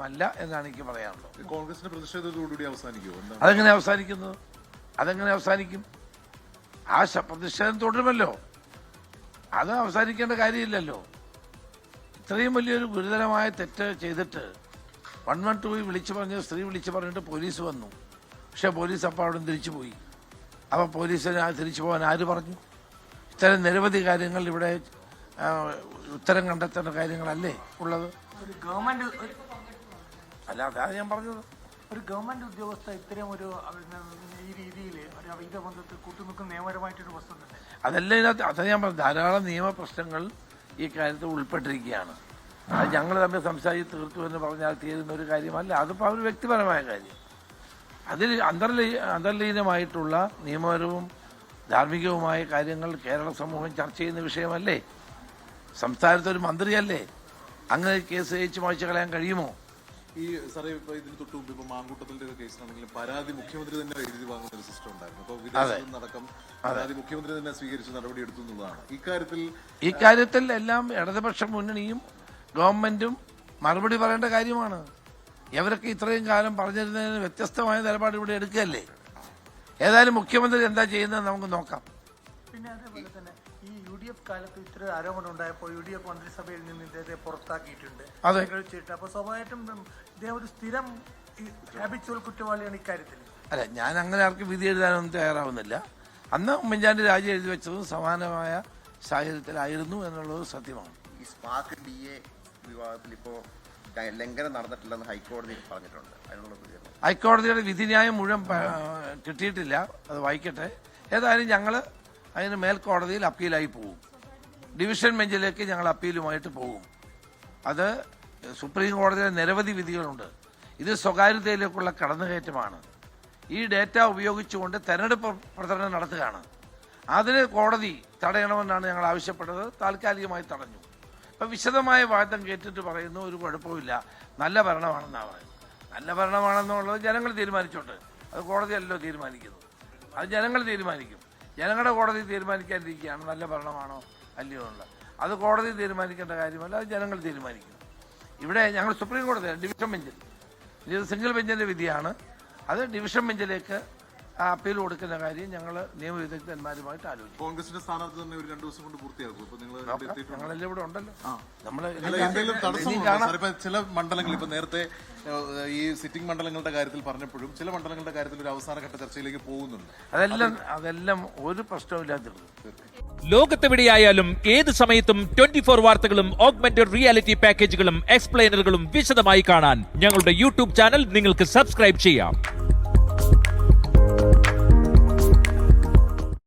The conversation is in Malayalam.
അല്ല എന്നാണ് എനിക്ക് പറയാനുള്ളത്. കോൺഗ്രസിന്റെ പ്രതിഷേധത്തോടുകൂടി അവസാനിക്കുമോ? അതെങ്ങനെ അവസാനിക്കും? ആ പ്രതിഷേധം തുടരുമല്ലോ. അത് അവസാനിക്കേണ്ട കാര്യമില്ലല്ലോ. ഇത്രയും വലിയൊരു ഗുരുതരമായ തെറ്റ് ചെയ്തിട്ട് 112 വിളിച്ചു പറഞ്ഞ് സ്ത്രീ വിളിച്ചു പറഞ്ഞിട്ട് പോലീസ് വന്നു. പക്ഷെ പോലീസ് അപ്പോൾ അവിടെ തിരിച്ചു പോയി. അപ്പോൾ പോലീസിന് തിരിച്ചു പോകാൻ ആര് പറഞ്ഞു? ഇത്തരം നിരവധി കാര്യങ്ങൾ ഇവിടെ ഉത്തരം കണ്ടെത്തേണ്ട കാര്യങ്ങളല്ലേ ഉള്ളത്? അല്ല, അതാണ് ഞാൻ പറഞ്ഞത്. ഒരു ഗവൺമെന്റ് ഉദ്യോഗസ്ഥ ഇത്തരം ഒരു ഈ രീതിയിൽ ഒരു അവിഹിത ബന്ധത്തിൽ കൂട്ടുനിൽക്കുന്ന നിയമപരമായിട്ടൊരു വസ്തു തന്നെ. അതെല്ലാം ഇതിനകത്ത് അത് ഞാൻ പറഞ്ഞു. ധാരാളം നിയമപ്രശ്നങ്ങൾ ഈ കാര്യത്തിൽ ഉൾപ്പെട്ടിരിക്കുകയാണ്. അത് ഞങ്ങൾ തമ്മിൽ സംസാരിച്ച് തീർത്തു എന്ന് പറഞ്ഞാൽ തീരുന്ന ഒരു കാര്യമല്ല. അതിപ്പോൾ അവർ വ്യക്തിപരമായ കാര്യം. അതിൽ അന്തർലീനമായിട്ടുള്ള നിയമപരവും ധാർമ്മികവുമായ കാര്യങ്ങൾ കേരള സമൂഹം ചർച്ച ചെയ്യുന്ന വിഷയമല്ലേ? സംസ്ഥാനത്തെ ഒരു മന്ത്രിയല്ലേ? അങ്ങനെ കേസ് ജയിച്ച് മായ്ച്ചു കളയാൻ കഴിയുമോ? ഈ സാറേ, ഇപ്പൊ ഇതിന് തൊട്ട് മുമ്പ് ഇപ്പൊ മാങ്കൂട്ടത്തിന്റെ ഒരു കേസിലാണെങ്കിലും പരാതി മുഖ്യമന്ത്രി തന്നെ എഴുതി വാങ്ങുന്ന ഒരു സിസ്റ്റം ഉണ്ടായിരുന്നു. അപ്പൊ വിദേശത്ത് നിന്നടക്കം പരാതി മുഖ്യമന്ത്രി തന്നെ സ്വീകരിച്ച് നടപടി എടുത്തു എന്നുള്ളതാണ്. ഇക്കാര്യത്തിൽ എല്ലാം ഇടതുപക്ഷ മുന്നണിയും ഗവൺമെന്റും മറുപടി പറയേണ്ട കാര്യമാണ്. ഇവരൊക്കെ ഇത്രയും കാലം പറഞ്ഞിരുന്നതിന് വ്യത്യസ്തമായ നിലപാട് ഇവിടെ എടുക്കുകയല്ലേ? ഏതായാലും മുഖ്യമന്ത്രി എന്താ ചെയ്യുന്നത് നമുക്ക് നോക്കാം. പിന്നെ അതേപോലെ തന്നെ ഈ UDF കാലത്ത് ഇത്ര ആരോപണം ഉണ്ടായപ്പോൾ UDF മന്ത്രിസഭയിൽ നിന്ന് ഇദ്ദേഹത്തെ പുറത്താക്കിയിട്ടുണ്ട്. അപ്പൊ സ്വാഭാവികമായിട്ടും ഇദ്ദേഹം ഒരു സ്ഥിരം ഹാബിച്വൽ കുറ്റവാളിയാണ് ഇക്കാര്യത്തിൽ. അല്ല, ഞാൻ അങ്ങനെ ആർക്കും വിധി എഴുതാനൊന്നും തയ്യാറാവുന്നില്ല. അന്ന് ഉമ്മൻചാണ്ടി രാജി എഴുതി വെച്ചതും സമാനമായ സാഹചര്യത്തിലായിരുന്നു എന്നുള്ളത് സത്യമാണ്. ഈ സ്പാർക്ക് DA വിവാദത്തിൽ ഇപ്പോൾ ലംഘനം നടന്നിട്ടില്ലെന്ന് ഹൈക്കോടതി പറഞ്ഞിട്ടുണ്ട്. അതിനുള്ള ഹൈക്കോടതിയുടെ വിധിന്യായം മുഴുവൻ കിട്ടിയിട്ടില്ല. അത് വായിക്കട്ടെ. ഏതായാലും ഞങ്ങൾ അതിന് മേൽക്കോടതിയിൽ അപ്പീലായി പോകും. ഡിവിഷൻ ബെഞ്ചിലേക്ക് ഞങ്ങൾ അപ്പീലുമായിട്ട് പോകും. അത് സുപ്രീം കോടതിയിലെ നിരവധി വിധികളുണ്ട്. ഇത് സ്വകാര്യതയിലേക്കുള്ള കടന്നുകയറ്റമാണ്. ഈ ഡേറ്റ ഉപയോഗിച്ചുകൊണ്ട് തെരഞ്ഞെടുപ്പ് പ്രചരണം നടത്തുകയാണ്. അതിന് കോടതി തടയണമെന്നാണ് ഞങ്ങൾ ആവശ്യപ്പെട്ടത്. താൽക്കാലികമായി തടഞ്ഞു. ഇപ്പം വിശദമായ വാദം കേട്ടിട്ട് പറയുന്നു ഒരു കുഴപ്പമില്ല, നല്ല ഭരണമാണെന്നാണ് പറയുന്നത്. നല്ല ഭരണമാണെന്നുള്ളത് ജനങ്ങൾ തീരുമാനിച്ചോട്ടെ. അത് കോടതിയല്ലോ തീരുമാനിക്കുന്നത്. അത് ജനങ്ങൾ തീരുമാനിക്കും. ജനങ്ങളുടെ കോടതി തീരുമാനിക്കാതിരിക്കുകയാണ് നല്ല ഭരണമാണോ അല്ലയോ എന്നുള്ളത്. അത് കോടതി തീരുമാനിക്കേണ്ട കാര്യമല്ല, അത് ജനങ്ങൾ തീരുമാനിക്കും. ഇവിടെ ഞങ്ങൾ സുപ്രീം കോടതി ഡിവിഷൻ ബെഞ്ചിൽ, ഇത് സിംഗിൾ ബെഞ്ചിന്റെ വിധിയാണ്. അത് ഡിവിഷൻ ബെഞ്ചിലേക്ക് അപ്പീൽ കൊടുക്കുന്ന കാര്യം ഞങ്ങൾ നിയമവിദഗ്ധന്മാരുമായിട്ട് ആലോചിക്കും. കോൺഗ്രസിന്റെ സ്ഥാനാർത്ഥി തന്നെ ഒരു 2 ദിവസം കൊണ്ട് പൂർത്തിയാക്കും. ഞങ്ങളെല്ലാം ഇവിടെ ഉണ്ടല്ലോ. ചില മണ്ഡലങ്ങൾ ഇപ്പൊ നേരത്തെ ഈ സിറ്റിംഗ് മണ്ഡലങ്ങളുടെ കാര്യത്തിൽ പറഞ്ഞപ്പോഴും ചില മണ്ഡലങ്ങളുടെ കാര്യത്തിൽ ഒരു അവസാനഘട്ട ചർച്ചയിലേക്ക് പോകുന്നുണ്ട്. അതെല്ലാം ഒരു പ്രശ്നമില്ലാത്തത്. ലോകത്തെവിടെയായാലും ഏത് സമയത്തും 24 വാർത്തകളും ഓഗ്മെന്റഡ് റിയാലിറ്റി പാക്കേജുകളും എക്സ്പ്ലെയിനറുകളും വിശദമായി കാണാൻ ഞങ്ങളുടെ യൂട്യൂബ് ചാനൽ നിങ്ങൾക്ക് സബ്സ്ക്രൈബ് ചെയ്യാം.